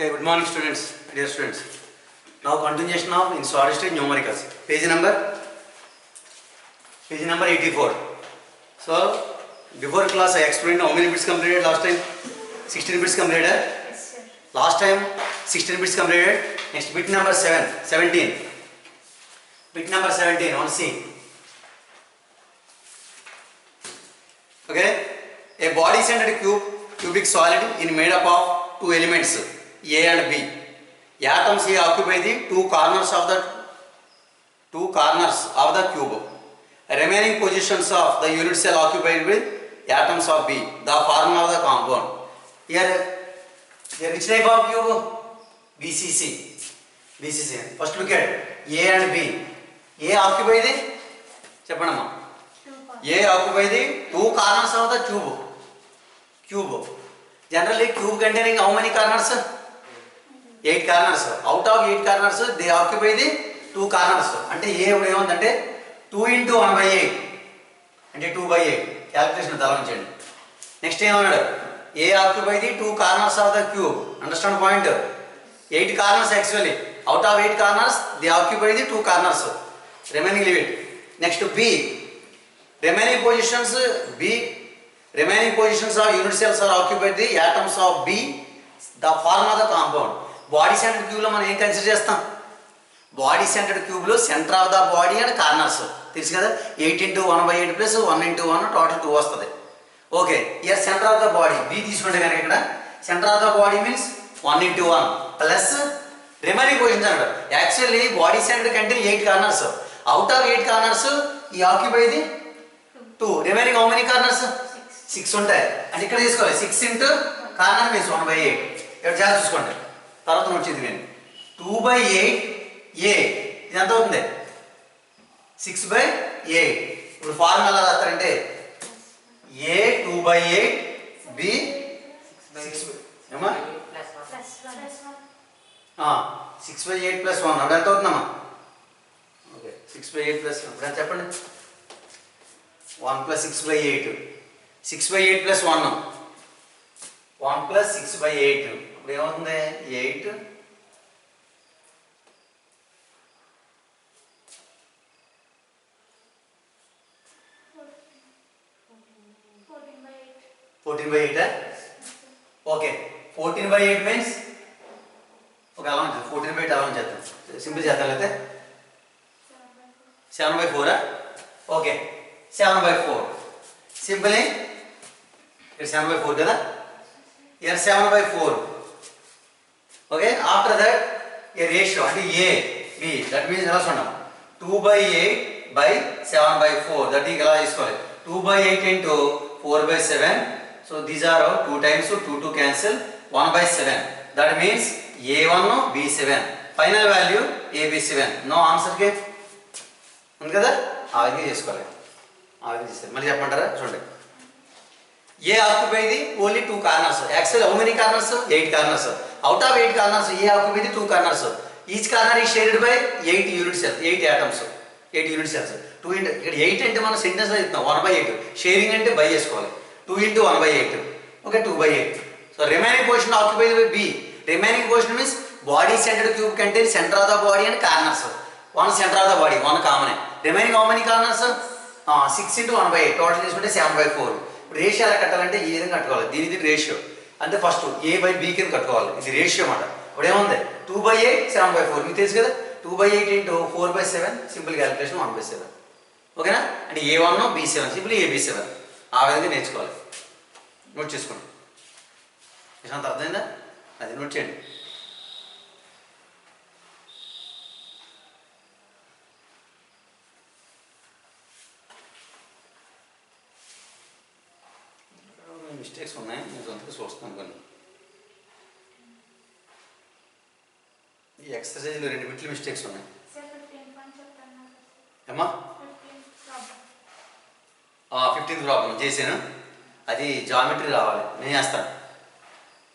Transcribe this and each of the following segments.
Okay, good morning students, dear students. Now continuation of in solid state numericals. Page number 84. So before class I explained how many bits completed last time. 16 bits completed. Yes, sir. Last time 16 bits completed. Next bit number 17. Bit number 17 on C. Okay, a body-centered cubic solid is made up of two elements A and B. Atoms A occupy the two corners of the cube. Remaining positions of the unit cell occupied with atoms of B. The formula of the compound. Here which type of cube? BCC. First look at A and B. A occupy the Chapanama. A occupy the two corners of the cube. Generally, cube containing how many corners? 8 corners. Out of 8 corners, they occupy the 2 corners. Ante A ante 2 into 1 by 8. Ante 2 by 8. Calculation talanchandi. Next time A occupy the 2 corners of the cube. Understand point? 8 corners actually. Out of 8 corners, they occupy the 2 corners. Remaining leave it. Next B. Remaining positions of unit cells are occupied the atoms of B. The form of the compound. Body centered cube lo మనం ఏం consider చేస్తాం? Body centred cube లో centre of the body and corners తెలుసు కదా. 8 into 1 by 8 plus 1 into 1 total 2 వస్తుంది. Okay, here centre of the body B తీసుకుంటే కనుక ఇక్కడ centre of the body means 1 into 1 plus remaining positions అన్నాడు. Actually body centre కంటే 8 corners. Out of 8 corners ఈ occupy the 2. Remaining how many corners? 6 ఉంటాయి. అంటే ఇక్కడ తీసుకోవాలి 6 into కార్నర్ మీన్స్ 1 by 8. ఇక్కడ జాగ్రత్త చూసుకోండి. తర్వాత వచ్చింది నేను 2 by 8 A ఇది ఎంత అవుతుంది? 6 by 8. ఇప్పుడు ఫార్ములా ఎలా రాస్తారంటే A 2 by 8 B 6 ఏమా 6 by 8 plus 1 అప్పుడు ఎంత అవుతుందమ్మా? ఓకే, 6 by 8 plus 1 ఇప్పుడు ఎంత చెప్పండి? 1 plus 6 by 8 6 by 8 plus 1 1 plus 6 by 8 ఇప్పుడు ఏమవుతుంది? 8 14 by 8 okay 14 by 8 means okay అలా ఉంటుంది. 14 by 8 అలా చేద్దాం, సింపుల్ చేద్దాం. అయితే 7 by 4 ఓకే 7 by 4 సింపుల్. ఇక్కడ 7 by 4 కదా, here 7 by 4 okay. After that A ratio అంటే A B దట్ మీన్స్ ఎలా చూద్దాం 2 by 8 by 7 by 4 దట్ ఇలా తీసుకోవాలి. 2 by 8 into 4 by 7. So these are 2 times 2 to cancel 1 by 7. That means A1 B7. Final value AB7. No answer ke ఉంది కదా. ఆ విధంగా చేసుకోవాలి. ఆ విధంగా చేస్తారు. మళ్ళీ చెప్పమంటారా? చూడండి. A occupy the only 2 corners. Actually how many corners? 8 corners. Out of 8 corners A occupy the 2 corners. Each corner is shared by 8 unit cells, 8 atoms. 8 unit cells. 2 into ఇక్కడ 8 అంటే మనం సెంటెన్స్ లో ఇస్తాం 1 by 8. షేరింగ్ అంటే by చేసుకోవాలి. 2 into 1 by 8. Okay, 2 by 8. So remaining portion occupied by B. Remaining portion means body centered cube contains center of the body and corners. One center of the body, one common. Remaining how many corners? 6 into 1 by 8. Total తీసుకుంటే 7 by 4. ఇప్పుడు ratio ఎలా కట్టాలంటే ఈ విధంగా కట్టుకోవాలి. దీని ratio అంటే first A by B కింద కట్టుకోవాలి. ఇది రేషియో అన్నమాట. ఇప్పుడు ఏముంది 2 by 8 7 by 4 మీకు తెలుసు కదా. 2 by 8 into 4 by 7 simple calculation 1 by 7. ఓకేనా. అంటే A1 B7 సింపుల్ AB7. ఆ విధంగా నేర్చుకోవాలి. నోట్ చేసుకోండి. అంత అర్థమైందా? అది నోట్ చేయండి. మిస్టేక్స్ ఉన్నాయి, నేను సొంతగా చూస్తాను కొన్ని. ఈ ఎక్సర్సైజ్లో 2 బిట్లు మిస్టేక్స్ ఉన్నాయి. ఏమా 15th ప్రాబ్లం చేశాను. అది జామెట్రీ రావాలి, నేను చేస్తాను.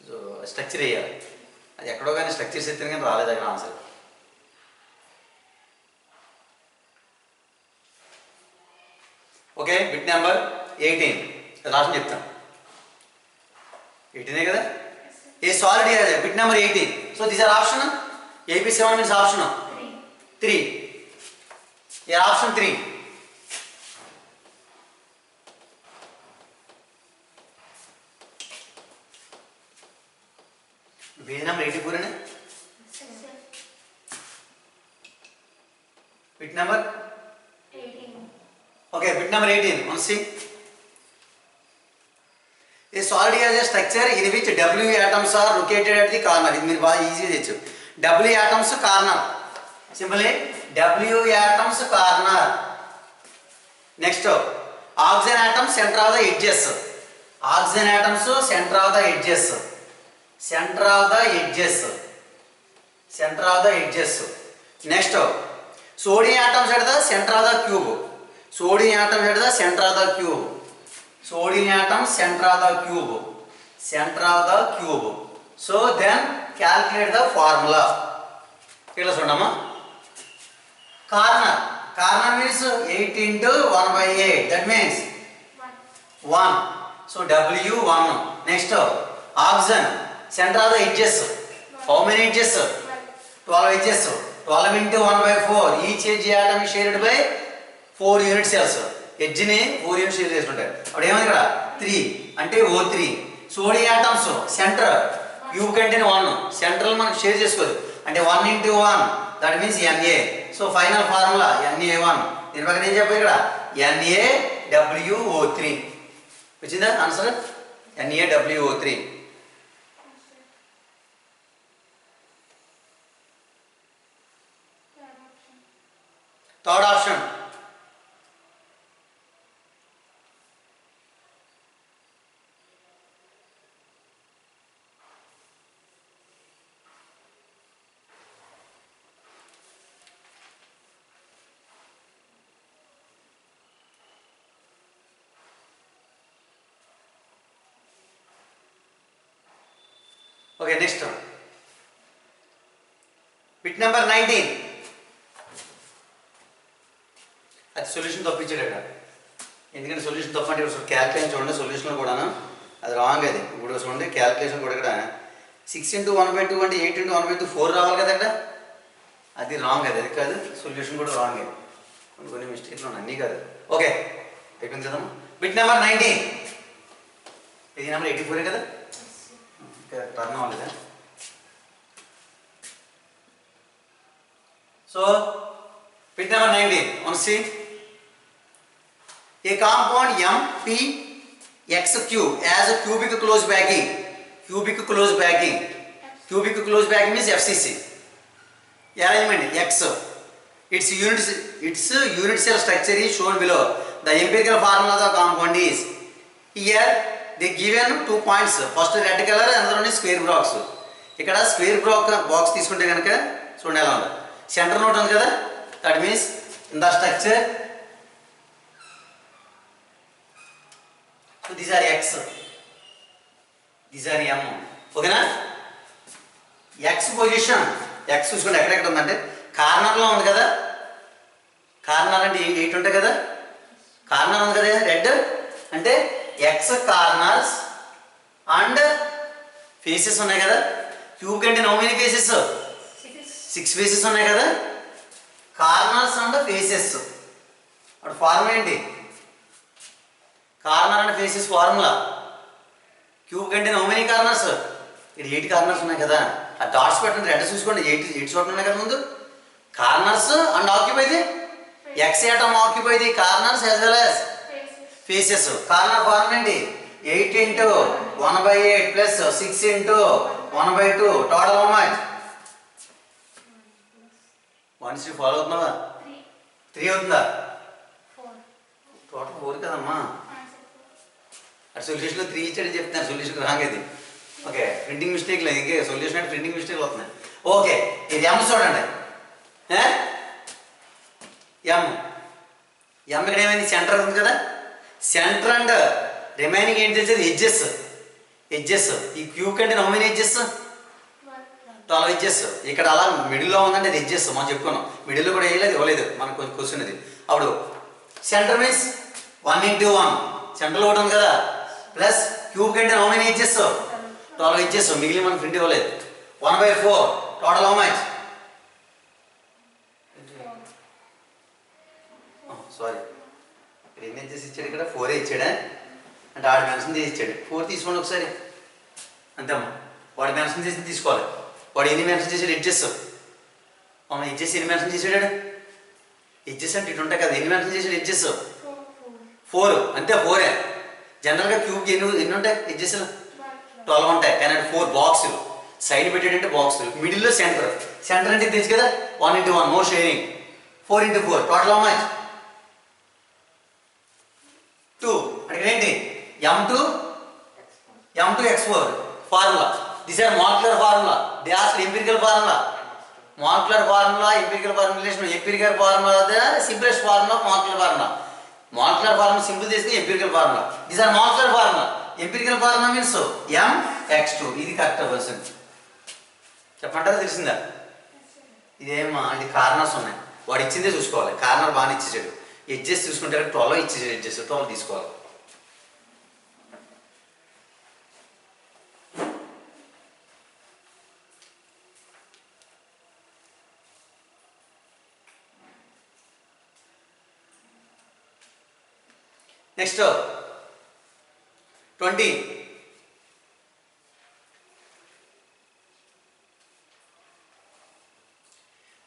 సో స్ట్రక్చర్ వేయాలి. అది ఎక్కడో కానీ స్ట్రక్చర్స్ ఎత్తాను కానీ రాలేదు అక్కడ ఆన్సర్. ఓకే, బిట్ నెంబర్ 18 రాసిన చెప్తాను. 18 కదా. A solid area, bit number 18. So these are option. AP7 means option 3. Yeah, option 3. Page number 84 है ना? Bit number 18. Okay, bit number 18. Let's see. A solid has a structure in which W atoms are located at the corner. It means very easy. W atoms corner. Simply W atoms corner. Next, oxygen atoms center of the edges. Oxygen atoms center of the edges. Center of the edges. Center of the edges. Next, sodium atoms at the center of the cube. Sodium atoms at the center of the cube. Sodium atom center of the cube. Center of the cube. So then calculate the formula. Corner. Corner means 8 into 1 by 8. That means 1. So W1. Next, oxygen center of the edges. How many edges? 12 edges. 12 into 1 by 4. Each edge atom is shared by 4 unit cells. Edge ni 4 unit share చేసుకుంటారు. అప్పుడు ఏమైంది ఇక్కడ 3 అంటే O3. Sodium atoms centre cube కంటే 1 central మనకు share చేసుకోదు అంటే 1 into 1 that means Na. So final formula Na1. దీని పక్కన ఏం చెప్పాలి ఇక్కడ NaWO3. వచ్చిందా answer NaWO3. Third option Okay, next one. Bit number 19. అది సొల్యూషన్ తప్పించాడు ఇక్కడ ఎందుకంటే సొల్యూషన్ తప్పంటే ఇప్పుడు క్యాల్కులేషన్ చూడండి సొల్యూషన్ కూడా అది రాంగ్ అది ఇప్పుడు చూడండి క్యాల్కులేషన్ కూడా ఇక్కడ 6 into 1/2 అంటే 8 into 1/2 4 రావాలి కదా ఇక్కడ అది రాంగ్ అది కాదు సొల్యూషన్ కూడా రాంగ్ అది కొన్ని మిస్టేక్లు ఉన్నాయి అన్నీ కాదు ఓకే అయిపోయింది కదమ్మా బిట్ నెంబర్ 19 పేజీ నెంబర్ 84 కదా టర్న్ అవ్వలేదా so bit number 19 on see a compound MpXQ has a cubic close backing. Cubic close backing. Cubic close backing means FCC. Arrangement X. Its unit cell structure is shown below. The empirical formula of the compound is here. They given 2 points. First red color, another one is square box. ఇక్కడ square box తీసుకుంటే కనుక చూడండి ఎలా ఉంది centre note ఉంది కదా that means in the structure. So these are X, these are M. Okay na? X position, X చూసుకోండి ఎక్కడెక్కడ ఉందంటే కార్నర్లో ఉంది కదా కార్నర్ అంటే 8 ఉంటాయి కదా కార్నర్ ఉంది కదా రెడ్ అంటే X కార్నర్స్ అండ్ ఫేసెస్ ఉన్నాయి కదా క్యూబ్ కంటే హౌ మెనీ ఫేసెస్ 6 ఫేసెస్ ఉన్నాయి కదా కార్నర్స్ అండ్ ఫేసెస్ అప్పుడు ఫార్ములా ఏంటి corner and faces formula cube కంటే హౌ మెనీ కార్నర్స్ ఇక్కడ 8 కార్నర్స్ ఉన్నాయి కదా ఆ డాట్స్ పెట్టండి రెడ్ చూసుకోండి 8 చోట్ల ఉన్నాయి కదా ముందు corners and occupy the X atom occupy the corners as well as faces corner formula ఏంటి 8 into 1/8 plus 6 into 1/2 total how much 1 follow అవుతున్నావా 3 అవుతుందా 4 టోటల్ 4 కదమ్మా సొల్యూషన్ 3 ఇచ్చాడని చెప్తున్నారు సొల్యూషన్ రాంగ్ అది ఓకే ప్రింటింగ్ మిస్టేక్ లేదు ఇంకే సొల్యూషన్ అంటే ప్రింటింగ్ మిస్టేక్ వస్తున్నాయి ఓకే ఇది ఎమ్ చూడండి ఎమ్ ఇక్కడ ఏమైంది సెంటర్ ఉంది కదా సెంటర్ అండ్ రిమైనింగ్ ఏంటి తెలిసేది ఎడ్జెస్ ఈ క్యూబ్ కంటే హౌ మెనీ ఎడ్జెస్ 12 ఎడ్జెస్ ఇక్కడ అలా మిడిల్లో ఉందంటే అది ఎడ్జెస్ మనం చెప్పుకున్నాం మిడిల్లో కూడా వేయలేదు ఇవ్వలేదు మనకు కొంచెం క్వశ్చన్ ఇది అప్పుడు సెంటర్ మీన్స్ 1 into 1 సెంటర్లో ఒకటి ఉంది కదా ప్లస్ క్యూబ్ కంటే హౌ మెనీ ఎడ్జెస్ 12 ఇచ్చేస్తాం, మిగిలిన మనం ప్రింట్ ఇవ్వలేదు. 1/4 టోటల్ హౌ మచ్? సారీ, ఇక్కడ ఎన్ని ఇంచెస్ ఇచ్చాడు? ఇక్కడ 4 ఇచ్చాడా? అంటే ఆడు మెన్షన్ చేసి ఇచ్చాడు. 4 తీసుకోండి ఒకసారి అంతేమ్మా. వాడు మెన్షన్ చేసి తీసుకోవాలి. వాడు ఎన్ని మెన్షన్ చేసాడు? ఎడ్జెస్. ఎడ్జెస్ ఎన్ని మెన్షన్ చేసాడు? ఎడ్జెస్ అంటే ఇటు ఉంటాయి కదా, ఎన్ని మెన్షన్ చేసాడు ఎడ్జెస్? 4. అంతే, 4. జనరల్గా క్యూబ్కి ఎన్ని ఉంటాయి ఎడ్జెస్? 12 ఉంటాయి. కానీ అంటే 4 బాక్సులు సైడ్ పెట్టాడంటే బాక్సులు, మిడిల్లో సెంటర్. సెంటర్ అంటే తెలుసు కదా, 1 into 1 more sharing. 4 into 4 total how much? 2. అంటే ఏంటి? m to x4 formula. This are molecular formula, they are empirical formula. Molecular formula, empirical formulation. Empirical formula simplest formula, molecular formula. Molecular formula simple తీసుకుని empirical formula. This are molecular formula. Empirical formula means mx2. ఇది correct person. చెప్పంటారా? తెలిసిందా? ఇదేమా ఇది corners ఉన్నాయి, వాడు ఇచ్చిందే చూసుకోవాలి. Corner బాగానే ఇచ్చేసాడు. ఎడ్జెస్ చూసుకుంటే 12 ఇచ్చేసాడు. ఎడ్జెస్ 12 తీసుకోవాలి. Next 20.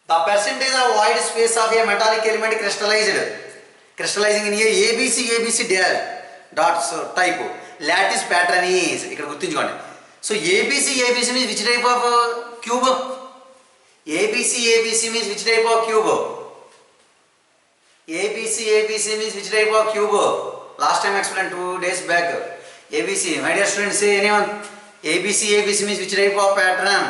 The percentage of void space of a metallic element crystallizing in a ABC dots type lattice pattern is. ఇక్కడ గుర్తుంచుకోండి. So ABC means which type of cube? ABC means which type of cube? ABC means which type of cube? Last time I explained 2 days back. ABC, my dear students, say anyone. ABC means which type of pattern?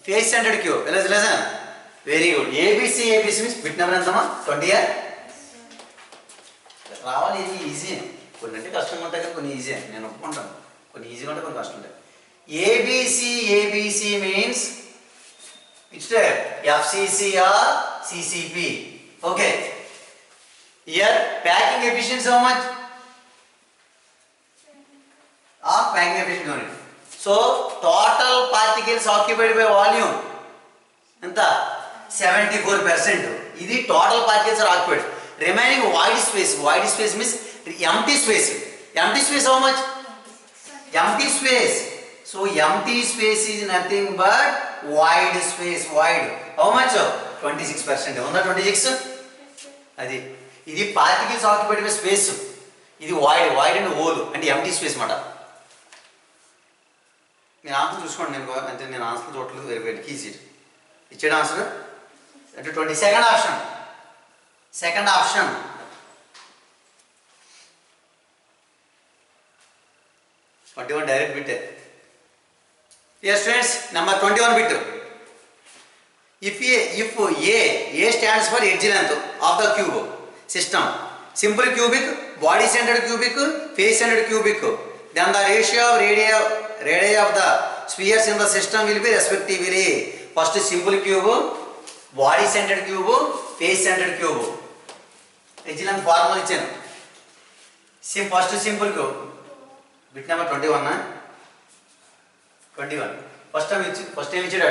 Face centered cube. Listen. Very good. ABC means bit number entama? 20. రావాలి. ఇది easy. కొన్ని అంటే కష్టంగా ఉంటాయి కదా, కొన్ని easy. నేను ఒప్పుకుంటాను. కొన్ని ఈజీగా ఉంటాయి, కొన్ని కష్టం ఉంటాయి. ABC means which type? FCC or CCP. Okay. Here packing efficiency how much? Packing efficiency only. So total particles occupied by volume enta 74%. Idi total particles are occupied. Remaining void space means empty space. Empty space how much? Empty space. So empty space is nothing but void space. Void how much? 26%. Unda 26. Adi idi particles occupied by space. Idi void and hole and empty space mata. నేను answer చూసుకోండి. అంటే నేను answer చూడలేదు. Very very easy ఇచ్చాడు answer అంటే 20. Second option 21 direct bit. Yes students, number 21 bit. If A stands for edge length of the cube system, simple cubic, body centered cubic, face centered cubic, then the ratio of radii of the spheres in the system will be respectively first simple cube, body centered cube, face centered cube. Edge length formula ichanu. First simple cube bit number 21 21. First time ichadu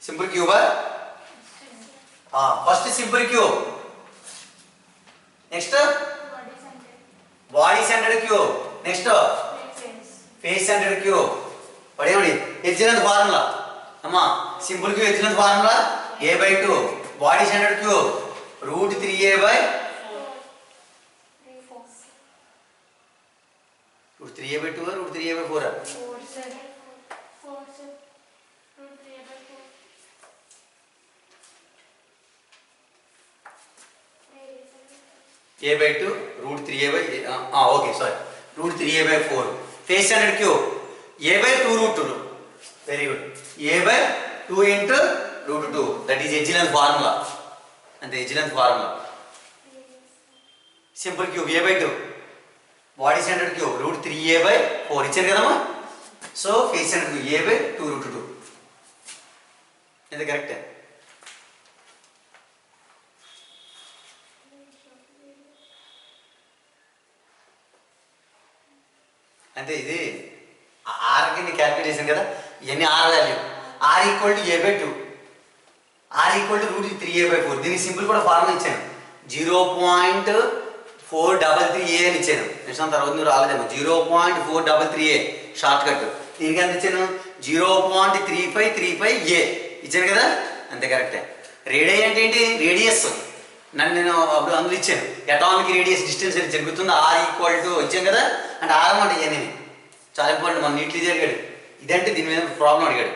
simple cube. First simple cube. Next body centered cube. Next face centered cube. పడేయండి. edge length formula అమ్మా. Simple cube edge length formula a/2. Body centred cube √3a/4. √3a/2 √3a/4. a/2 √3a/, okay sorry, √3a/4. face centered cube a/2 √2. Very good. a/2 into √2. That is edge length formula. And the edge length formula. Simple cube a/2. Body centered cube √3a/4. ఇచ్చారు కదమ్మా. So face centered cube a/2 √2. ఇది correct. అంటే ఇది ఆర్కి calculate చేసాం కదా, ఇవన్నీ r value. R equal to a/2, r equal to √3a/4. దీనికి simple కూడా ఫార్ములా ఇచ్చాను, 0.433a అని ఇచ్చాను. నిమిషం తర్వాత నువ్వు రాలేదేమో. 0.433a short cut. దీనికి ఎంత ఇచ్చాను? 0.3535a ఇచ్చాను కదా, అంతే కరెక్టే. రేడియస్ అంటే ఏంటి? రేడియస్. నేను అప్పుడు అందులో ఇచ్చాను అటామిక్ రేడియస్ డిస్టెన్స్ అని ఇచ్చాను, గుర్తుందా? ఆర్ ఈక్వల్ టు ఇచ్చాను కదా, అంటే ఆర్ అన్నమాట ఇవన్నీ చాలా ఇంపార్టెంట్. మన నీట్లీ జరిగాడు ఇదంటే దీని మీద ప్రాబ్లం అడిగాడు,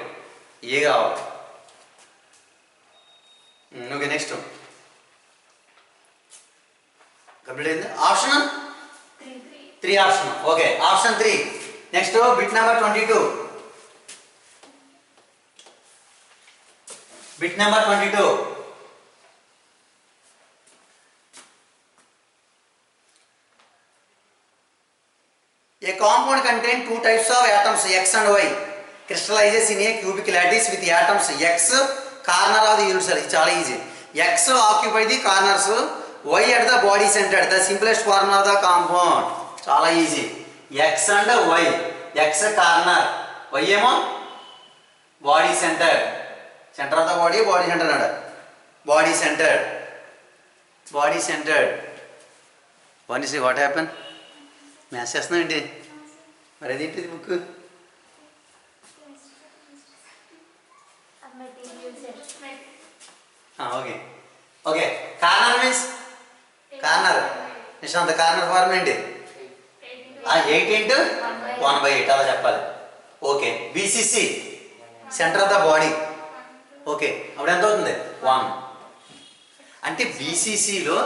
ఏ కావాలి. ఓకే, నెక్స్ట్ కంప్లీట్ అయింది. Option 3 option. Okay, option 3. Next bit number 22. Bit number 22. A compound contains two types of atoms X and Y. Crystallizes in a cubic lattice with atoms X corner of the unit cell. It's all easy. X occupy the corners, Y at the body center. The simplest form of the compound. Chala easy. X and Y. X corner. Y emo body center. Center of the body, body center nada. Body center. Body centered. One is what happened? Maths చేస్తున్నావు ఏంటి మరి? అదేంటిది book? Okay okay. Corner means corner. Nishant corner form ఏంటి? 8 × 1/8 అలా చెప్పాలి. Okay. BCC centre of the body. Okay, అప్పుడు ఎంత అవుతుంది? 1. అంటే బీసీసీలో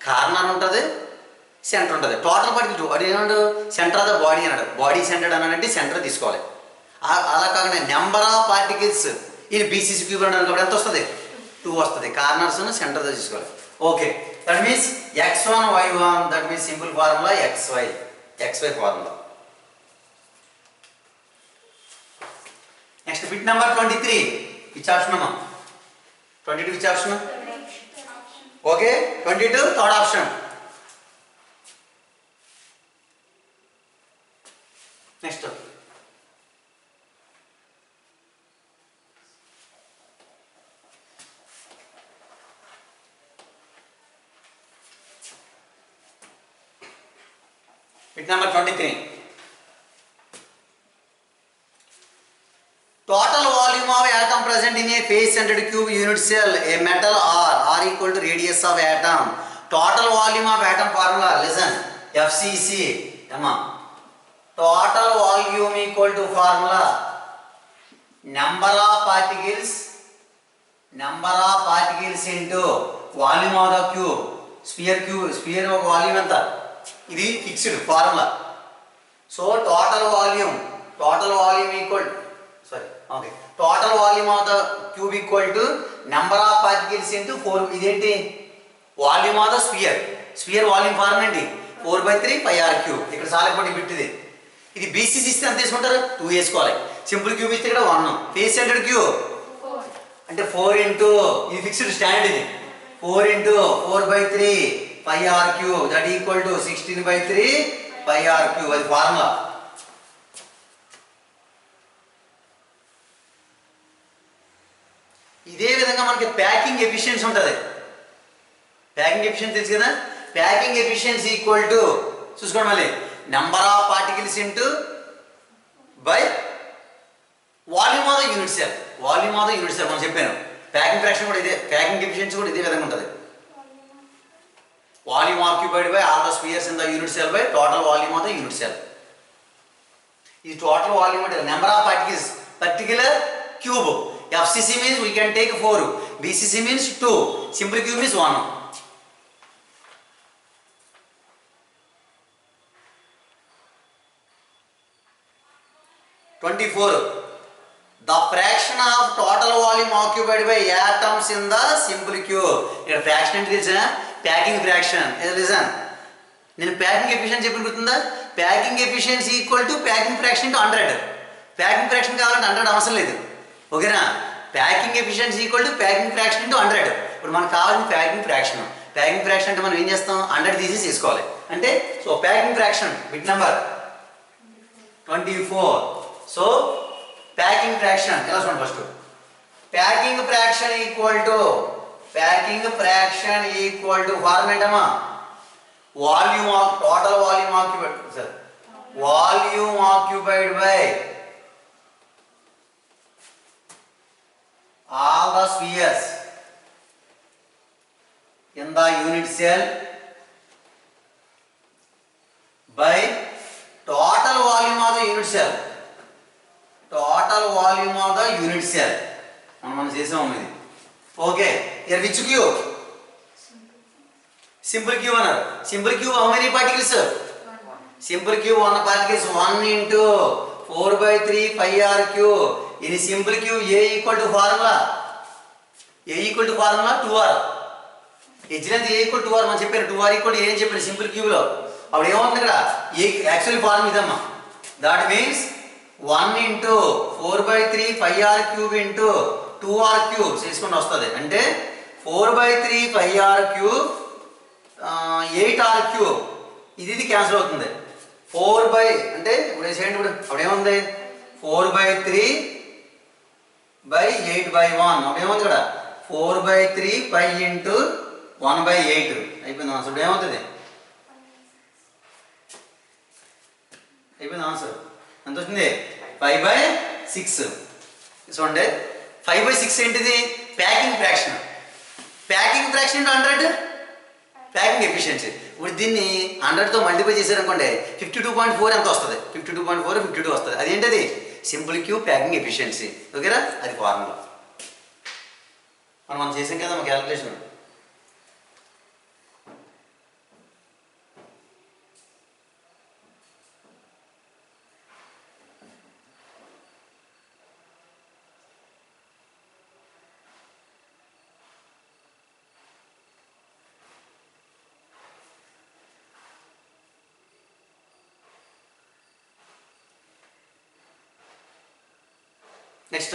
కార్నర్ ఉంటుంది, సెంటర్ ఉంటుంది. టోటల్ పార్టికల్ వాడు ఏమన్నాడు? సెంటర్ ఆఫ్ ద బాడీ అన్నాడు. బాడీ సెంటర్డ్ అన్నాడంటే సెంటర్ తీసుకోవాలి. అలా కాకుండా నెంబర్ ఆఫ్ పార్టికల్స్ ఇది బీసీసీ క్యూబ్ అన్నాడు కాబట్టి ఎంత వస్తుంది? 2 వస్తుంది. కార్నర్స్ సెంటర్ తీసుకోవాలి. Okay, that means x1 y1, that means simple formula xy formula. Next bit number 23. Which option అమ్మా? 22 which option? Okay, 22 third option. Next bit number 23. Total volume of atom present in a face-centered cube unit cell, a metal r equal to radius of atom. Total volume of atom formula, listen, FCC. Come on. Total volume equal to formula number of particles into volume of the cube. Sphere of volume anta idi fixed formula. So total volume equal total volume of the cube equal to number of particles into 4. identi volume of the sphere volume form enti 4/3 pi r cube. ఇక్కడ సాలెపటి bit ఇది BCC ఇస్తే ఎంత తీసుకుంటారు? 2 వేసుకోవాలి. Simple cube ఇస్తే ఇక్కడ 1. Face centred cube అంటే 4 into ఇది ఫిక్స్డ్ స్టాండర్డ్. ఇది 4 into 4/3 pi r cube that equal to 16/3 pi r cube. అది ఫార్ములా. ఇదే విధంగా మనకి ప్యాకింగ్ ఎఫిషియన్సీ ఉంటుంది. ప్యాకింగ్ ఎఫిషియన్సీ తెలుసు కదా. ప్యాకింగ్ ఎఫిషియన్సీ ఈక్వల్ టు చూసుకోండి మళ్ళీ number of particles into by volume of the unit cell. Volume of the unit cell మనం చెప్పాను. ప్యాకింగ్ ఫ్రాక్షన్ కూడా ఇదే, ప్యాకింగ్ ఎఫిషియన్సీ కూడా ఇదే విధంగా ఉంటుంది. Volume occupied by all the spheres in the unit cell by total volume of the unit cell. ఈ total volume అంటే number of particles particular cube. FCC means we can take 4. BCC means 2. Simple cube means 1. The fraction of total volume occupied by atoms in the simple cube. Here fraction అంటే తెలుసా? Packing fraction. Listen. నేను packing efficiency ఎప్పుడు గుర్తుందా? Packing efficiency equal to packing fraction into 100. Packing fraction కావాలంటే 100 అవసరం లేదు. ఓకేనా? Packing efficiency equal to packing fraction into 100. ఇప్పుడు మనకు కావాల్సిన ప్యాకింగ్ ఫ్రాక్షన్. ప్యాకింగ్ ఫ్రాక్షన్ అంటే మనం ఏం చేస్తాం? 100 తీసేసి తీసుకోవాలి. అంటే so packing fraction bit number 24. So packing fraction ఎలా చూడండి first packing fraction equal to formula అమ్మా volume of total volume occupied sir volume occupied by all the spheres in the unit cell by total volume of the unit cell. Total volume of the unit cell. మనం చేసాము ఇది. Okay here which cube? Simple cube అన్నారు. Simple cube how many particles? Simple cube one particles 1 into 4 by 3 pi r cube. In simple cube A equal to formula 2r. H A equal to 2r మనం చెప్పారు 2r equal to A అని చెప్పారు simple cube లో. అప్పుడు ఏమవుతుంది ఇక్కడ A actual form ఇదమ్మా. That means 1 into 4 by 3 pi r cube into 2r cube చేసుకుంటూ వస్తుంది. అంటే 4 by 3 pi r cube 8r cube ఇది క్యాన్సిల్ అవుతుంది. 4 by అంటే ఇప్పుడు చేయండి ఇప్పుడు అప్పుడు ఏముంది 4 by 3 by 8 by 1 అప్పుడు ఏముంది ఇక్కడ 4 by 3 pi into 1 by 8 అయిపోయింది ఆన్సర్. ఇప్పుడు ఏమవుతుంది అయిపోయింది ఆన్సర్ ఎంత వచ్చింది 5 by 6. చూడండి 5 by 6 ఏంటిది packing fraction. Packing fraction 100 packing efficiency. ఇప్పుడు దీన్ని 100తో మల్టిప్లై చేశారనుకోండి 52.4 ఎంత వస్తుంది 52.4 52 వస్తుంది. అదేంటది సింపుల్ క్యూబ్ ప్యాకింగ్ ఎఫిషియన్సీ. ఓకేనా అది ఫార్ములా మనం చేసాం కదా మా calculation. Next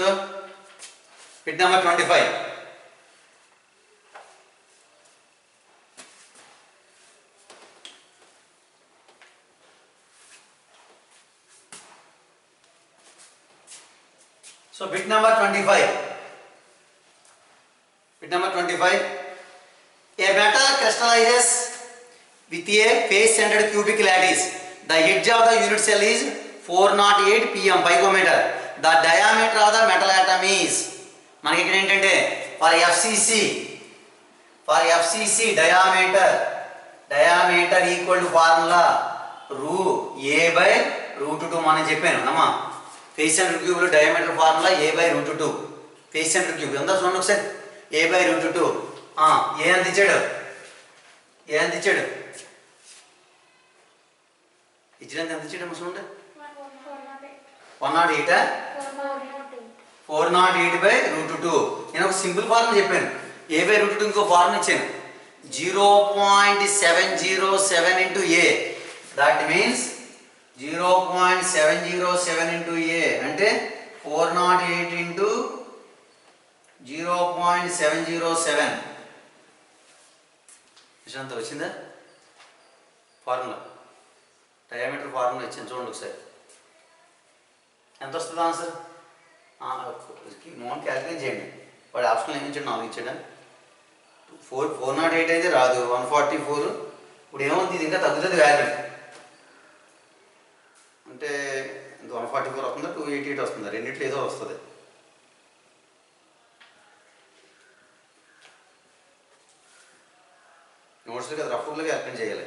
bit number 25. So bit number 25. Bit number 25. A metal crystallizes with a face-centered cubic lattice. The edge of the unit cell is 408 pm picometer. The diameter of the metal atom is మనకి ఇక్కడ ఏంటంటే for FCC diameter equal to formula A by root 2 మనం చెప్పాను అమ్మా. Face centre cube లో diameter formula A by root 2. Face centre cube ఎంత చూడండి ఒకసారి A by root 2. ఏ ఎంత ఇచ్చాడు ఇచ్చినంత ఎంత ఇచ్చాడు అమ్మ చూడండి 108 408 by root 2. నేను ఒక సింపుల్ ఫార్ములా చెప్పాను A by root 2 ఇంకో ఫార్ములా ఇచ్చాను 0.707 into A. That means 0.707 into A అంటే 408 into 0.707 ఎంత వచ్చిందా ఫార్ములా డయామీటర్ ఫార్ములా ఇచ్చాను చూడండి ఒకసారి ఎంత వస్తుంది ఆన్సర్. మోన్ క్యాలిక్యులేట్ చేయండి వాడు ఆప్షన్ ఏమి ఇచ్చాడు 4 ఇచ్చాడా 408 అయితే రాదు 144. ఇప్పుడు ఏమవుతుంది ఇది ఇంకా తగ్గుతుంది వాల్యూ అంటే 144 వస్తుందా 288 వస్తుందా రెండిట్లో ఏదో వస్తుంది. నోట్స్లో కదా రఫ్గా క్యాల్కులేట్ చేయాలి.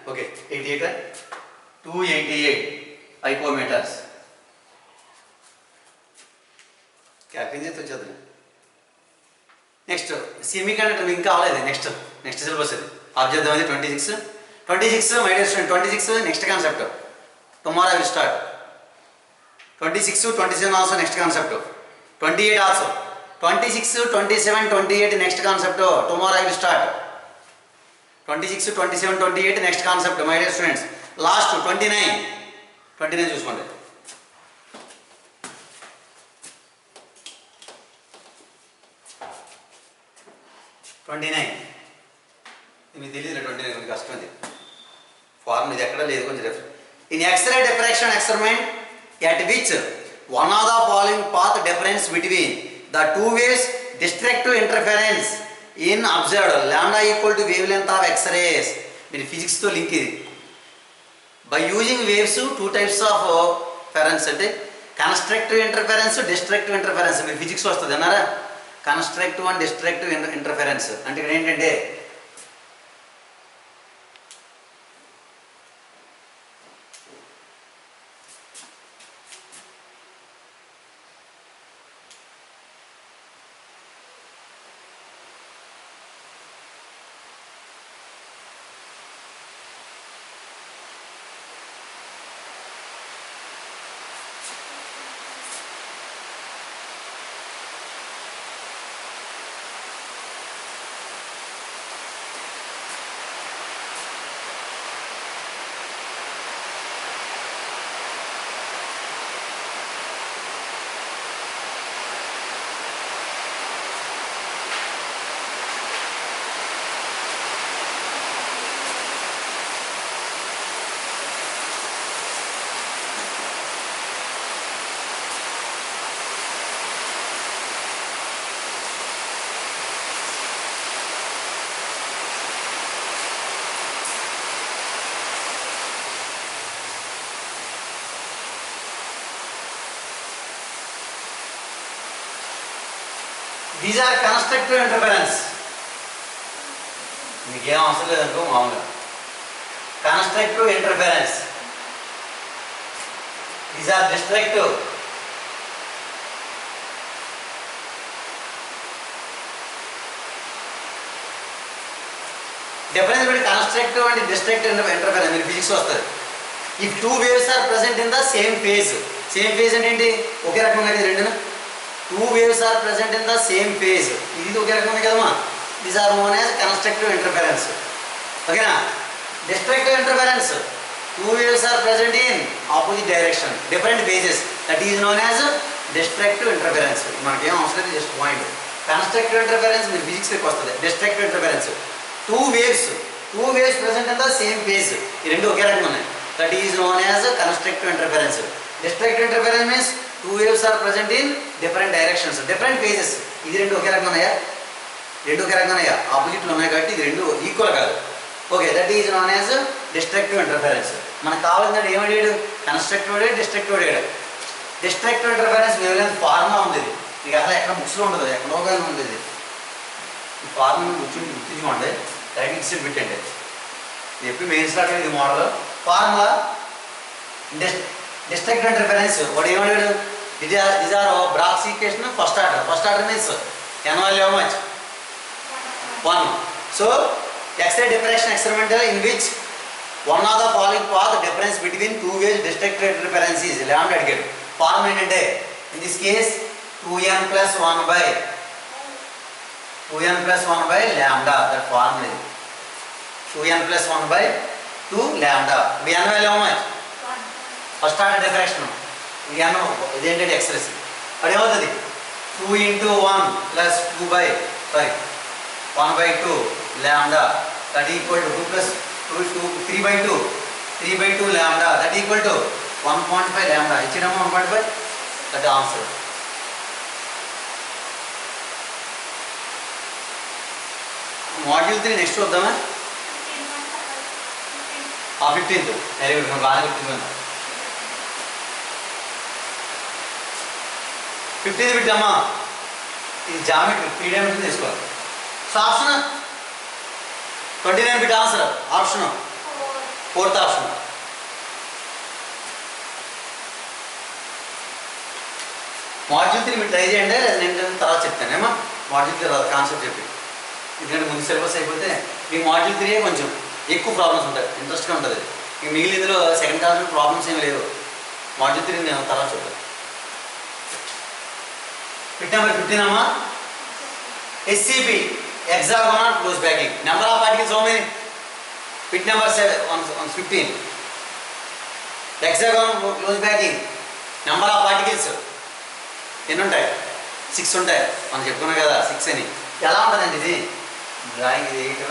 Okay 288 picometers. క్యాల్కులేట్ చేస్తే వచ్చేది. నెక్స్ట్ సెమీ కండక్టర్ ఇంకా అవ్వలేదు. నెక్స్ట్ సిలబస్ ఇది. ఆబ్జెక్ట్ అది 26 my dear student. 26 next concept. Tomorrow I will start. 26, 27 also next concept. 28 also. 26, 27, 28 next concept. Tomorrow I will start. 26, 27, 28 next concept my dear students. Last 29 చూసుకోండి. 29 మీకు తెలియదు. 29 కొంచెం కష్టం. ఇది ఫార్మ్ ఇది ఎక్కడ లేదు, కొంచెం different. In X-ray diffraction experiment at which one of the following path difference between the two waves destructive interference in observed lambda equal to wavelength of x-rays. మీరు ఫిజిక్స్తో లింక్ ఇది. By using waves 2 types of ఫెరెన్స్ అంటే constructive interference, destructive interference. మీరు physics వస్తుంది అన్నారా? Constructive and destructive interference అంటే ఇక్కడ ఏంటంటే దీస్ ఆర్ కన్స్ట్రక్టివ్ ఇంటర్ఫెరెన్స్. మీకేం అవసరం లేదనుకో మామూలుగా. Constructive interference. These are destructive. Difference between constructive and destructive interference మీరు ఫిజిక్స్ వస్తుంది. If two waves are present in the same phase. Same phase అంటే ఏంటి? ఒకే రకంగా ఇది రెండు. Two waves are present in the same phase. ఇది ఒకే రకమే కదమ్మా. These are known as constructive interference. ఓకేనా? Destructive interference. Two waves are present in opposite direction, different phases. That is known as destructive interference. మనకేం అవసరం లేదు, just point. Constructive interference మీరు ఫిజిక్స్కి వస్తుంది. Destructive interference two waves present in the same phase. ఈ రెండు ఒకే రకంగా ఉన్నాయి. That is known as constructive interference. Destructive interference means two waves are present in different directions, different phases. ఇది రెండు ఒకే రకంగా ఉన్నాయా? రెండు ఒకే రకంగా ఉన్నాయా? ఆపోజిట్లో ఉన్నాయి కాబట్టి ఇది రెండు ఈక్వల్ కాదు. Okay, that is known as destructive interference. మనకు కావాల్సిందంటే ఏమడిగాడు? కన్స్ట్రక్టివ్ అడిగాడు, డిస్ట్రక్టివ్ అడిగాడు. డిస్ట్రక్టివ్ ఇంటర్ఫెరెన్స్ వేవ్లెంత్ ఫార్ములా ఉంది. ఇది అసలు ఎక్కడ బుక్స్లో ఉండదు, ఎక్కడో కానీ ఉండేది. ఈ ఫార్ములా గుర్తించుకోండి, రైట్ ఇట్స్ పెట్టండి. ఇది ఎప్పుడు మెయిన్ స్టార్ట్ ఇది మోడల్ ఫార్ములా. డిస్ట్రక్టివ్ ఇంటర్ఫెరెన్స్ వాడు ఏమడిగాడు? These are Bragg equation first order. First order means n value how much? 1. So X-ray diffraction experimental in which one of the following path difference between two waves destructive interference is lambda అడిగాడు. Form ఏంటంటే in this case 2n plus 1 by lambda. that form is 2n plus 1 by 2 lambda. n value how much? First order diffraction. ఇదేంటంటే express. అది ఏమవుతుంది? 2 into 1 plus 2 by 1 by 2 lambda. that equal to 2 plus 3 by 2 lambda. that equal to 1.5 lambda. ఇచ్చినాము 1.5. that answer. Module 3 next వద్దామా? 15th. Very good, బాగా గుర్తుందా? 15th బిట్టమ్మా. ఇది geometry 3 dimension తీసుకోవాలి. So option 29 bit answer. Option 4th option. Module 3 మీరు try చేయండి, నేను తర్వాత చెప్తానేమా. మాడ్యూల్ 3 కాన్సెప్ట్ చెప్పి ఎందుకంటే ముందు సిలబస్ అయిపోతే మీ మాడ్యూల్ 3 కొంచెం ఎక్కువ ప్రాబ్లమ్స్ ఉంటాయి, ఇంట్రెస్ట్గా ఉంటుంది. ఇక మిగిలిన ఇందులో సెకండ్ క్లాస్లో ప్రాబ్లమ్స్ ఏమి లేవు. మాడ్యూల్ 3 నేను తర్వాత చెప్తాను. బిట్ నెంబర్ 15 అమ్మా. SCP, hexagonal close backing. Number of particles how many? Bit number 15. Hexagonal close backing. Number of particles ఎన్ని ఉంటాయి? 6 ఉంటాయి. మనం చెప్పుకున్నాం కదా 6 అని. ఎలా ఉంటుందండి ఇది డ్రాయింగ్? ఇది 8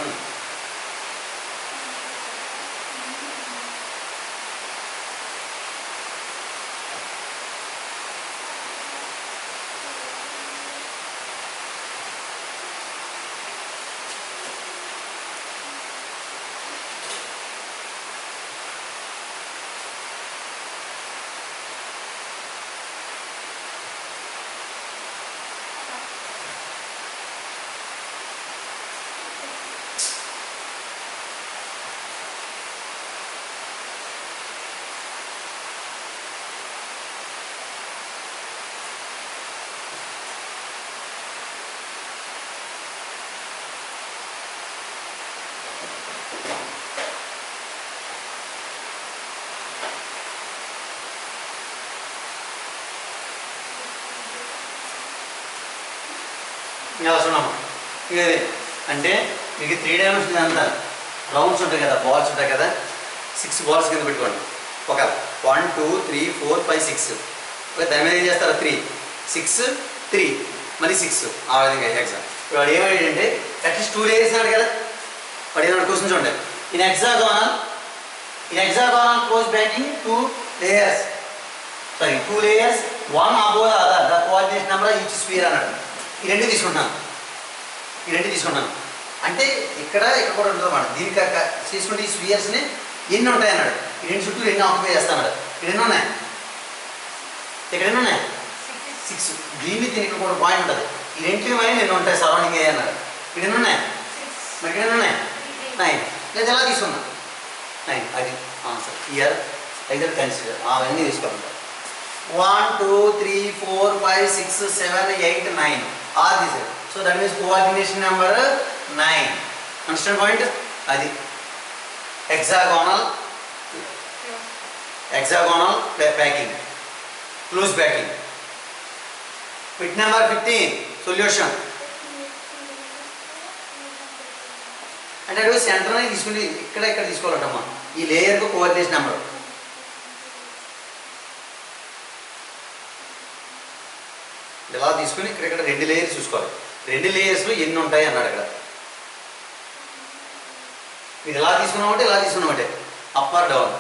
చూడమ్మా. ఇక అంటే మీకు 3 డైమెన్షన్ అంతా రౌండ్స్ ఉంటాయి కదా, బాల్స్ ఉంటాయి కదా. 6 బాల్స్ కింద పెట్టుకోండి. ఒక 1 2 3 4 5 6. ఓకే, దాని మీద ఏం చేస్తారు? 3 6 3 మళ్ళీ 6 ఆ విధంగా ఎగ్జామ్. ఇప్పుడు వాడు ఏమంటే అట్లీస్ట్ 2 లేయర్స్ అన్నాడు కదా. వాడు ఏమన్నా క్వశ్చన్స్ ఉంటాయి. In hexagonal close backing 2 layers. Sorry, 2 layers, one above the other. The coordinate number of each sphere అన్నాడు. ఈ రెండు తీసుకుంటాను అంటే ఇక్కడ కూడా ఉంటుంది అన్నమాట. దీనికి తీసుకుంటే ఈ స్పియర్స్ని ఎన్ని ఉంటాయి అన్నాడు. ఈ రెండు చుట్టూ ఎన్ని ఆక్యుపై చేస్తాడు. ఇక్కడ ఎన్ని ఉన్నాయి? 6. దీనికి కూడా పాయింట్ ఉంటుంది. ఈ రెండింటికి మరి ఎన్ని ఉంటాయి సరౌండింగ్ అన్నాడు. ఇక్కడ ఎన్ని ఉన్నాయి? మరి ఇక్కడ ఎన్ని ఉన్నాయి? 9. లేదా ఎలా తీసుకున్నా 9. అది ఆన్సర్. ఇయర్ అయితే కన్సిడర్ అవన్నీ తీసుకోవాలి. 1 2 3 4 5 6 7 8 9 are this. So that means coordination number 9. Understand point? అది hexagonal packing, close backing. Bit number 15 solution. అంటే అటు సెంటర్ అని తీసుకుని ఇక్కడ తీసుకోవాలంటమ్మా. ఈ లేయర్కు కోఆర్డినేషన్ నెంబర్ ఇలా తీసుకుని ఇక్కడ 2 లేయర్స్ చూసుకోవాలి. 2 లేయర్స్లో ఎన్ని ఉంటాయి అన్నాడు ఇక్కడ. మీరు ఇలా తీసుకున్నామంటే ఇలా తీసుకున్నామంటే up or down.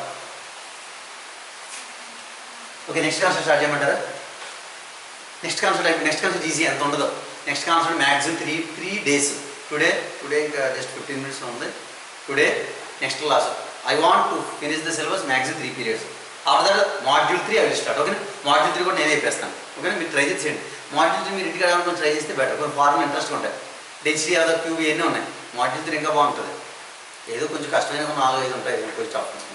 Okay, next concept start చేయమంటారా? నెక్స్ట్ కాన్సెప్ట్ ఈజీ ఎంత ఉండదు. Next concept maximum 3 days. Today ఇంకా జస్ట్ 15 minutes ఉంది. Today next class I want to finish the syllabus maximum 3 periods. After that module 3 I will start. ఓకేనా? Module 3 కూడా నేనే చెప్పేస్తాను. ఓకేనా? మీరు ట్రై చేసేయండి. మాడ్యూల్ 3 మీరు ఇంటికి కొంచెం ట్రై చేస్తే బెటర్. కొంచెం ఫార్మ్ ఇంట్రెస్ట్గా ఉంటాయి. డెన్సిటీ ఆఫ్ ద క్యూబ్ ఇవన్నీ ఉన్నాయి. మాడ్యూల్ 3 ఇంకా బాగుంటుంది. ఏదో కొంచెం కష్టమైన 4-5 ఉంటాయి కొంచెం చాప్టర్స్.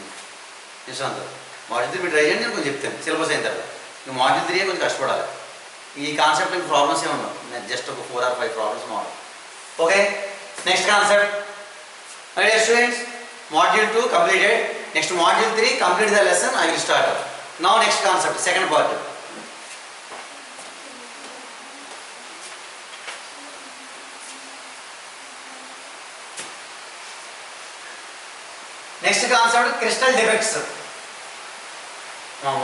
నిజంతా మాడ్యూల్ 3 మీరు ట్రై చేయండి. నేను కొంచెం చెప్తాను సిలబస్ అయిన తర్వాత. ఇంకా మాడ్యూల్ 3 కొంచెం కష్టపడాలి. ఈ కాన్సెప్ట్ ప్రాబ్లమ్స్ ఏమి ఉండవు. జస్ట్ ఒక 4 or 5 problems model. Okay, next concept. My dear students, module 2 completed. Next module 3 complete the lesson. I will start. Now next concept, second part. Next concept, crystal defects.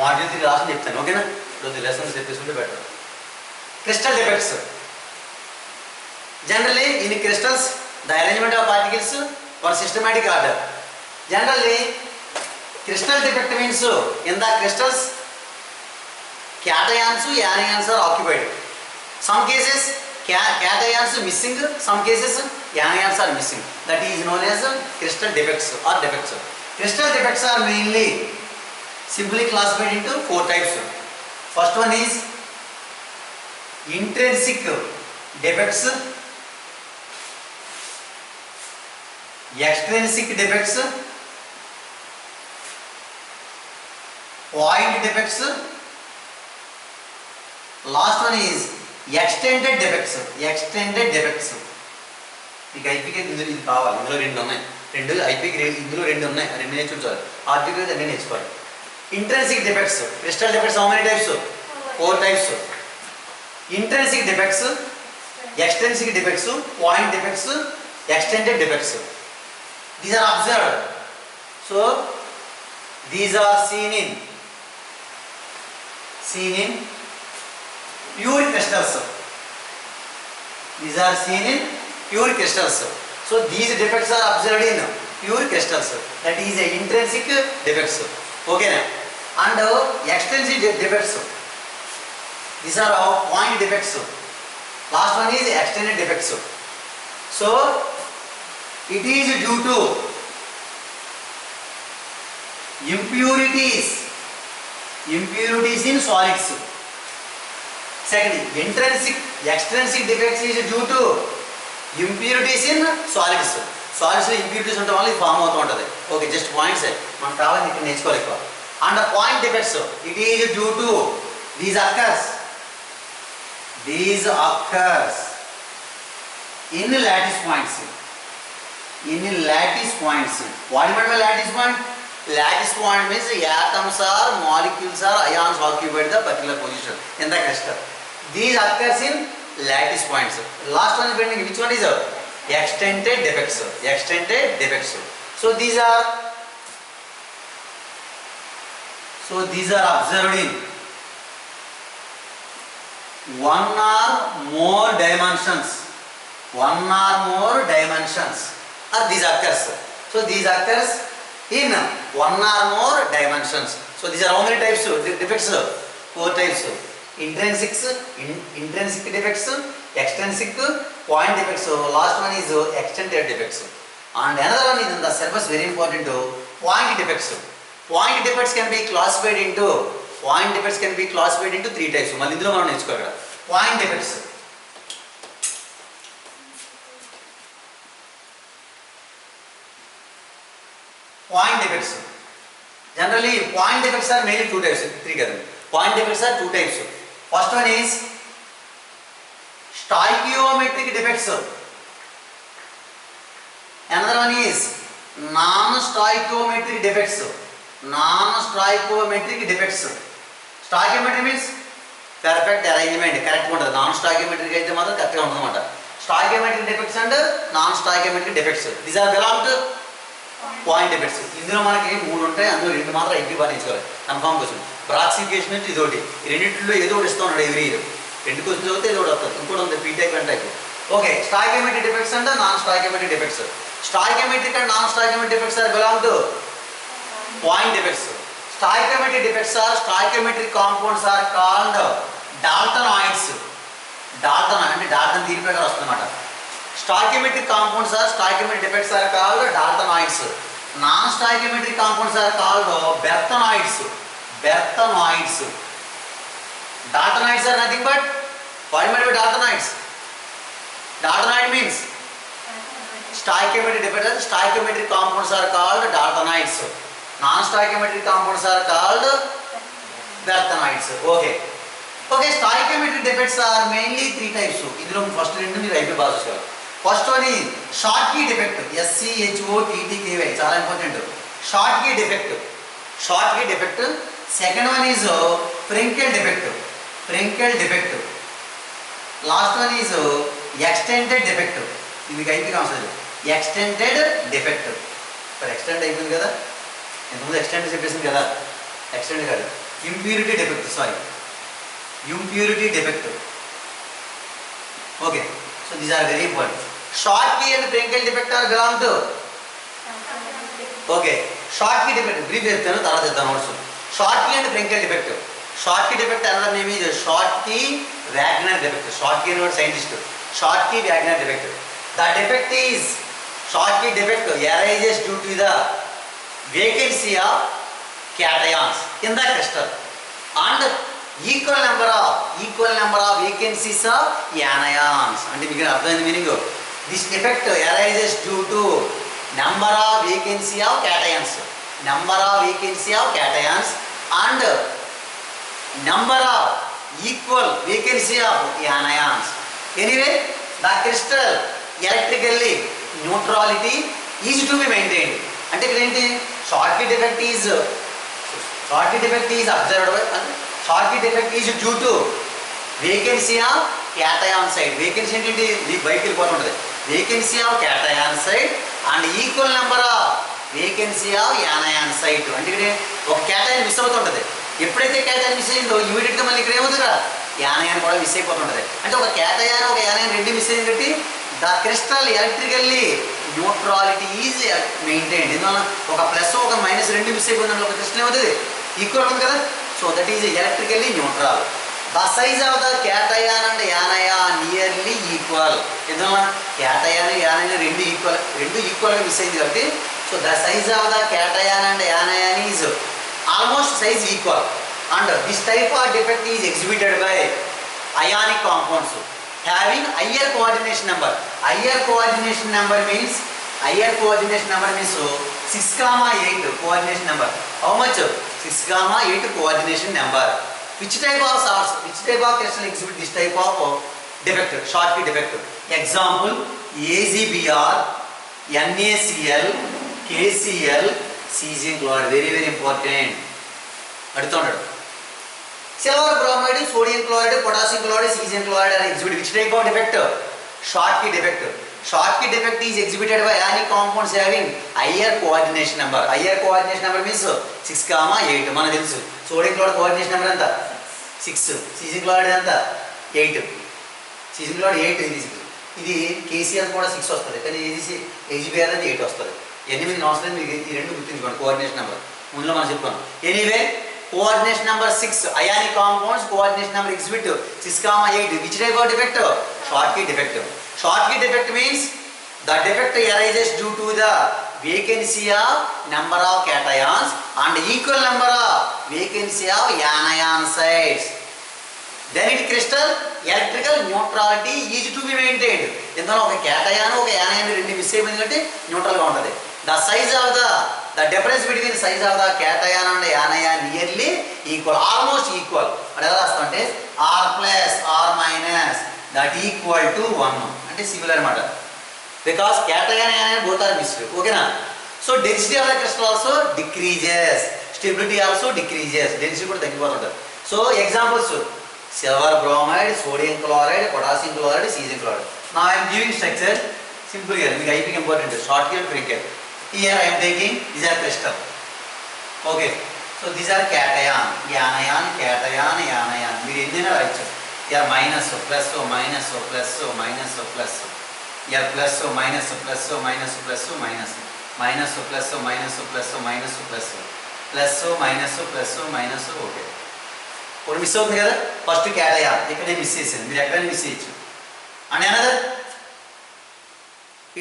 Module 3 last చెప్తాను. ఓకేనా? రోజు lessons చెప్పేసుకుంటే better. Crystal defects. Generally in crystals the arrangement of particles for systematic order. Generally crystal defect means in the crystals cations anions are occupied. Some cases cations missing, some cases anions are missing. That is known as crystal defects or defects. Crystal defects are mainly simply classified into 4 types. First one is intrinsic defects, extrinsic defects, point defects, last one is extended defects. మీకు ఐపీకి ఇందులో ఇది కావాలి, ఇందులో రెండు ఉన్నాయి, రెండు ఐపీకి ఇందులో రెండు ఉన్నాయి, రెండు నేర్చుకోవాలి. ఆర్టికల్ అన్నీ నేర్చుకోవాలి. Intrinsic defects, crystal defects how many types? 4 types. Intrinsic defects, extrinsic defects, point defects, extended defects. These are observed. So these are seen in pure crystals. These are seen in pure crystals. So these defects are observed in pure crystals. That is a intrinsic defects. Okay na? And extrinsic defects. These are point defects. Last one is extended defects. So it is due to impurities in solids. Second, extrinsic defects is due to impurities in solids. Solids impurities ఉంటే వల్ల ఇది form అవుతూ ఉంటుంది. Okay, just points మనకు కావాలి, ఇక్కడ నేర్చుకోవాలి ఎక్కువ. And point defects, it is due to these occurs in lattice points. What do you mean by lattice point? Lattice point means atoms or molecules or ions occupied the particular position in the crystal. These occurs in lattice points. Last one is pending. Which one is extended defects? So these are observed in one or more dimensions, or these occurs. So these occurs in one or more dimensions. So these are how many types? Defects? 4 types. Intrinsic defects, extrinsic, point defects. So last one is extended defects. And another one is in the syllabus, very important, point defects. Point defects can be classified into 3 types. మళ్ళీ ఇందులో మనం నేర్చుకోవాలి. Point defects. Generally, point defects are mainly 2 types. 3 కదా. Point defects are 2 types. First one is stoichiometric defects. Another one is non-stoichiometric defects. Stoichiometry means perfect arrangement, correct ఉంటుంది. Non stoichiometric అయితే మాత్రం కరెక్ట్గా ఉంటుంది అన్నమాట. Stoichiometric defects and non stoichiometric defects, these are belong to point defects. ఇందులో మనకి 3 ఉంటాయి, అందులో 2 మాత్రం ఎగ్గి పాటించుకోవాలి. Confirm question. బ్రాక్సిఫికేషన్ అంటే ఇదొకటి, ఈ రెండింటిలో ఏదో ఒకటి ఇస్తూ ఉన్నాడు ఎవ్రీ ఇయర్. 2 క్వశ్చన్స్ అవుతే ఏదో ఒకటి వస్తుంది. ఇంకోటి ఉంది P type and type. Okay, stoichiometric defects and non stoichiometric defects. Stoichiometric and non stoichiometric defects are belong to point defects. Stoichiometric defects are stoichiometric compounds are called Daltonides. అంటే Dalton theory ప్రకారం వస్తుందన్నమాట. Stoichiometric compounds are stoichiometric defects are called Daltonides. Non-stoichiometric compounds are called Berthonides. Daltonides are nothing but, what do you mean by Daltonides? Daltonide means stoichiometric defects. Stoichiometric compounds are called Daltonides. Non-stoichiometric compounds are called Berthonides. Okay, stoichiometric defects are mainly 3 types. ఇందులో first రెండు మీరు అయిపోయి బాగా చూసుకోవాలి. First one ఈ Schottky defect, SCHOTTKY, చాలా important. Schottky defect. Second one is Frenkel defect. Last one is extended defect. ఇది మీకు అయిపోయి కావాలి. Extended defect. ఇప్పుడు ఎక్స్టెండ్ అయిపోయింది కదా, ఇంతకుముందు ఎక్స్టెండ్ చెప్పేసింది కదా, ఎక్స్టెండ్ కాదు, impurity defect. Okay, so these are very important. Schottky and Frenkel defect are belong to. Okay, Schottky defect brief చెప్తాను, తర్వాత చెప్తాను notes. Schottky and Frenkel defect. Schottky defect another name is Schottky Wagner defect. Schottky అనే scientist, Schottky Wagner defect. The defect is Schottky defect arises due to the vacancy of cations in the crystal and equal number of vacancies of anions. అంటే మీకు అర్థమైంది meaning. This defect arises due to number of vacancy of cations and number of equal vacancy of anions. Anyway, the crystal electrically neutrality is to be maintained. అంటే ఇక్కడ ఏంటి, Schottky effect is observed by, Schottky effect is due to vacancy of cation site. Vacancy ఏంటంటే మీకు బయటకు వెళ్ళిపోతుంటుంది. Vacancy of cation site and equal number of vacancy of anion site. అంటే ఇక్కడ ఒక క్యాటయాన్ మిస్ అవుతుంటుంది. ఎప్పుడైతే క్యాటయాన్ మిస్ అయిందో ఇమీడియట్గా మళ్ళీ ఇక్కడ ఏమవుతుందా, యానయాన్ కూడా మిస్ అయిపోతుంటుంది. అంటే ఒక క్యాటయాన్ ఒక యానయాన్ రెండు మిస్ అయింది కాబట్టి the crystal electrically neutrality is maintained. ఎందువల్ల ఒక ప్లస్ ఒక మైనస్ రెండు మిస్ అయిపోయింది, ఒక క్రిస్టల్ ఏమవుతుంది, ఈక్వల్ ఉంది కదా. So that is electrically neutral. The size of the cation and యానయాన్ nearly equal. ఎందువల్ల క్యాటయాన్ యానయాన్ రెండు ఈక్వల్గా మిస్ అయింది కాబట్టి so the size of the cation and యానయాన్ is almost size equal. And this type of defect is exhibited by ionic compounds having higher coordination number. Higher coordination number means 6, 8 coordination number. How much? 6, 8 coordination number. Which type of salts, which type of crystal exhibit this type of defect, Schottky defect? Example, AgBr, NaCl, KCl, cesium chloride. Very very important. అడుగుతున్నాడు. Silver bromide, sodium chloride, potassium chloride, cesium chloride are exhibited. Which type of defect? Schottky defect. Schottky defect is exhibited by ionic compounds having higher coordination number. Higher coordination number means 6, 8. మనకు తెలుసు sodium chloride coordination number ఎంత 6, cesium chloride ఎంత 8. cesium chloride 8 ఇది KCl కూడా 6 వస్తుంది, కానీ AgBr అనేది 8 వస్తుంది. 8 అవసరం మీకు ఈ రెండు గుర్తుంచుకోండి కోఆర్డినేషన్ నెంబర్. ముందులో మనం చెప్పుకోండి. Anyway coordination number 6, ionic compounds coordination number exhibit 6, 8. Which type of defect? Schottky defect. Schottky defect means the defect arises due to the vacancy of number of cations and equal number of vacancy of anion sites. Then it crystal electrical neutrality is to be maintained. ఎందువల్ల ఒక cation ఒక యానయాన్ రెండు miss అయిపోయింది కాబట్టి న్యూట్రల్గా ఉంటుంది. The size of the difference between size of the cation and anion nearly equal, almost equal. అంటే ఎలా రాస్తామంటే r plus r minus that equal to 1 అంటే సిమిలర్ అన్నమాట. Because cation and anion both are missed. ఓకేనా? So density of the crystal also decreases, stability also decreases, density కూడా తగ్గిపోతుంటుంది. So examples, silver bromide, sodium chloride, potassium chloride, cesium chloride. Now I am giving structure simple here. మీకు IP important, short here, break here. Here I am taking, these are crystal. Okay, so these are cation, anion, cation, anion. మీరు ఎన్నైనా రాయొచ్చు. Here minus, plus, minus, plus, minus, plus. Here plus, minus, plus, minus, plus, minus. Minus, plus, minus, plus, minus, plus. Plus, minus, plus, minus, okay. ఇప్పుడు miss అవుతుంది కదా, first cation ఇక్కడ miss చేసింది, మీరు ఎక్కడైనా మిస్ చేయొచ్చు. And another,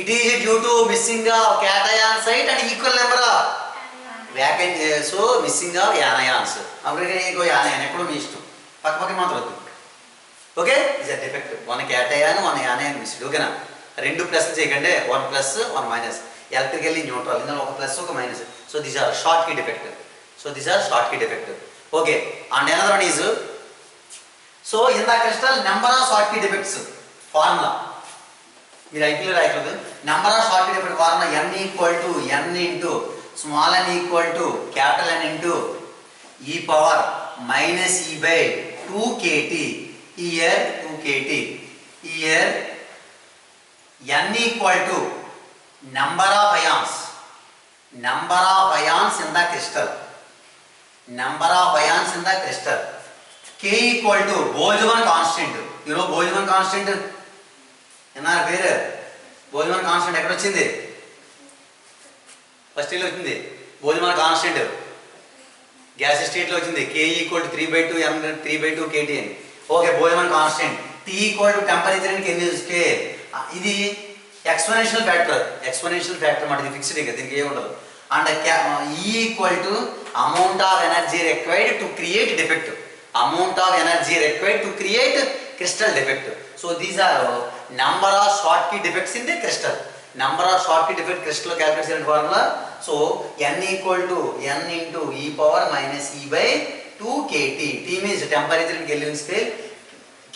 it is due to missing of cation site and equal number of vacant, so missing of anions. అప్పుడు ఇంకో యానయాన్ ఎక్కడో మీ ఇష్టం, పక్క పక్క మాత్రం వద్దు. Okay, is a defect. 1 cation 1 యానయాన్ missed. ఓకేనా? రెండు ప్లస్ చేయకండి, 1 ప్లస్ 1 మైనస్. ఎలక్ట్రికల్లీ న్యూట్రల్, ఇందులో ఒక ప్లస్ ఒక minus. So these are Schottky defect. So these are Schottky defect. Okay, and another one is, so in the crystal number of Schottky defects formula మీరు ఐపీలో రాయకూడదు. Number of Schottky defect formula n equal to n into small n equal to capital N into e power minus e by 2kt. Year 2kt. Year n equal to number of ions. Number of ions in the crystal. Number of ions in the crystal. k equal to Boltzmann constant. ఈరోజు Boltzmann constant ఎన్నారు పేరు. Boltzmann constant ఎక్కడ వచ్చింది? First ఇయర్లో వచ్చింది Boltzmann constant. Gas స్టేట్లో వచ్చింది. k equal to 3/2 m 3/2 kt అని. Okay, Boltzmann constant. t equal to temperature in kelvin scale. ఇది ఎక్స్పోనెన్షియల్ ఫ్యాక్టర్. ఎక్స్పోనెన్షియల్ ఫ్యాక్టర్ మాట, ఇది ఫిక్స్డ్ ఇంకా, దీనికి ఏమి ఉండదు. And e equal to amount of energy required to create defect. Amount of energy required to create crystal defect. So these are number of Schottky defects in the crystal. Number of Schottky defect crystal calculation formula. So n equal to n into e power minus e by 2kt. T means temperature in Kelvin scale.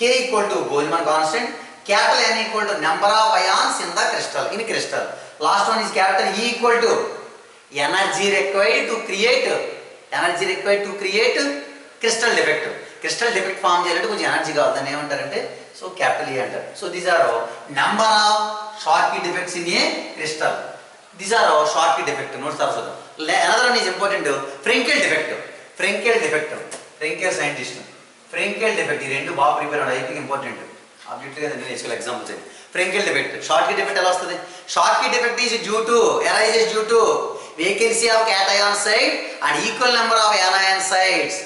K equal to Boltzmann constant. K capital N equal to number of ions in the crystal, in crystal. Last one is capital E equal to energy required to create crystal defect. Crystal defect form చేయాలంటే కొంచెం energy కావాలి, దాన్ని ఏమంటారంటే so capital E అంటారు. So these are number of Schottky defects in a crystal. These are Schottky defect. Notes తర్వాత చూద్దాం. Another one is important, Frenkel defect. Frenkel scientist Frenkel defect. ఈ రెండు బాగా ప్రిపేర్ అవ్వండి, ఐపీకి ఇంపార్టెంట్ ఆబ్జెక్ట్గా నేర్చుకోవాలి ఎగ్జాంపుల్స్ అండి. ఫ్రెంకెల్ defect, షార్ట్కీ defect ఎలా వస్తుంది? Schottky defect is due to arises due to vacancy of cation site and equal number of anion sites.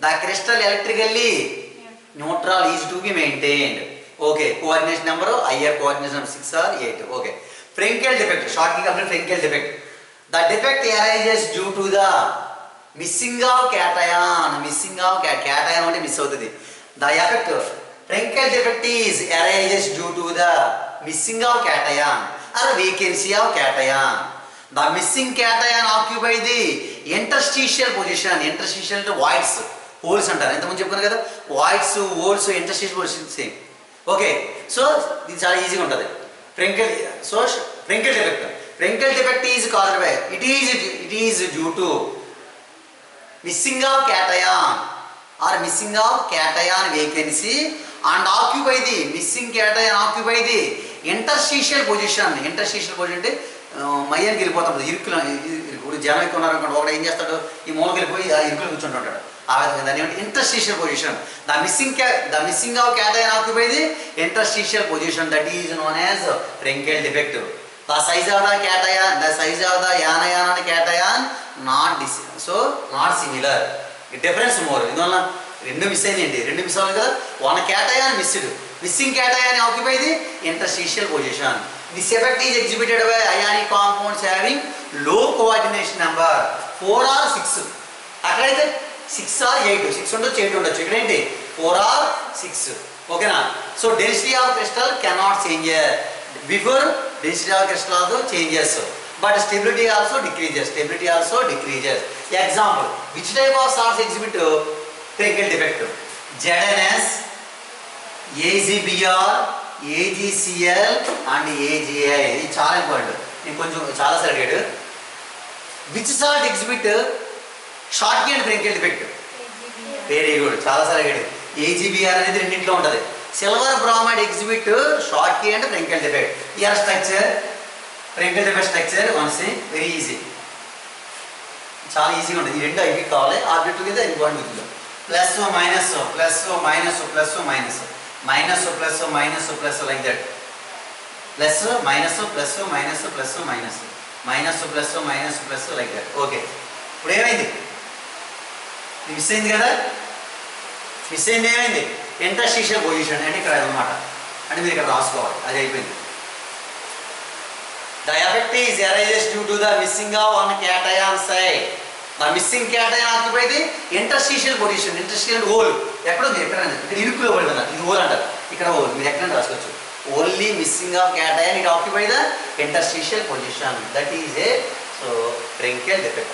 The crystal electrically neutral is to be maintained. Okay, coordination number higher coordination number 6 or 8. Okay, Frenkel defect, shortly complete Frenkel defect. The defect arises due to the missing of cation only miss అవుతుంది. The effect Frenkel defect is arises due to the missing of cation or vacancy of cation. The missing cation occupy the interstitial position. Interstitial అంటే voids, holes అంటారు. ఎంతమంది చెప్పుకున్నారు కదా, voids, holes, interstitial position same. Okay, so ఇది చాలా ఈజీగా ఉంటుంది. ఫ్రెంకెల్ defect is caused by it is due to missing of cation or missing of cation vacancy and occupy the missing cation occupy the interstitial position. Interstitial position అంటే మయ్యానికి వెళ్ళిపోతాడు, ఇప్పుడు జనం ఎక్కువ ఉన్నారనుకోండి, ఒకడు ఏం చేస్తాడు, ఈ మూలకి వెళ్ళిపోయి ఆ ఇరుకులు కూర్చుంటుంటాడు. ఆ విధంగా దాన్ని ఏమంటే interstitial position. The missing of cation occupy the interstitial position, that is known as Frenkel defect. The size of the anion and cation not similar, difference more. ఇందువల్ల రెండు మిస్ అయిందండి, రెండు మిస్ అవ్వాలి కదా. One cation missing cation occupy the interstitial position. This effect is exhibited by ionic compounds having low coordination number 4 or 6. అక్కడైతే 6 or 8, 6 ఉండొచ్చు, 8 ఉండొచ్చు. ఇక్కడ ఏంటి 4 or 6. ఓకేనా? So density of crystal cannot change. Before density of crystal also changes, but stability also decreases. Example, which type of salts exhibit Frenkel defect? ZnS, AgBr, AgCl and AgI. ఇది చాలా important, నేను కొంచెం చాలాసార్లు అడిగాడు. Which salt exhibit Schottky and Frenkel defect? Very good, చాలాసార్లు అడిగాడు. AgBr అనేది రెండింటిలో ఉంటుంది. Silver bromide exhibit Schottky and Frenkel defect. Ear structure, Frenkel defect structure ones very easy, చాలా ఈజీగా ఉంటుంది. ఈ రెండు ఐపీ కావాలి, ఆబ్జెక్ట్ కింద ఇంపార్టెంట్ ఉంటుంది. Plus minus plus minus plus minus minus plus minus plus like that, plus minus plus minus plus minus minus plus minus plus like that. Okay, ఇప్పుడు ఏమైంది? మిస్ అయింది కదా, మిస్ అయింది. ఏమైంది? ఇంటర్స్టిషియల్ పొజిషన్ అంటే ఇక్కడ అన్నమాట, అంటే మీరు ఇక్కడ రాసుకోవాలి, అది అయిపోయింది. The effect is arises due to the missing of one cation site. The missing cation occupy the interstitial position. Interstitial hole ఎక్కడ ఉంది? ఎక్కడ ఇరుకులో పడి ఉంది, ఇది హోల్ అంటారు. ఇక్కడ హోల్ మీరు ఎక్కడ రాసుకోవచ్చు. Only missing of cation it occupy the interstitial position, that is a Frenkel defect.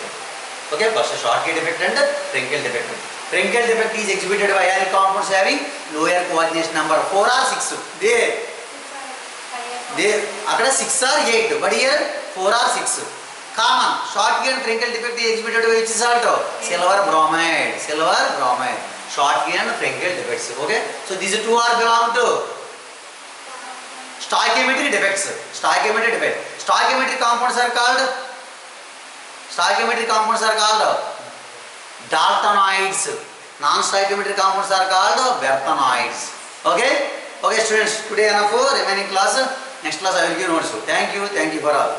Okay, first Schottky defect and Frenkel defect. Frenkel defect is exhibited by ionic compounds having lower coordination number 4 or 6. There అక్కడ 6 or 8, but here 4 or 6. Common Schottky and Frenkel defect is exhibited by which salt? Silver bromide. Schottky and Frenkel defects. Okay, so these two are belong to stoichiometric defects. Stoichiometric compounds are called Daltonides. Non-stoichiometric compounds are called Berthonides. Okay, students, today enough for remaining class. Next class I will give notes. Thank you for all.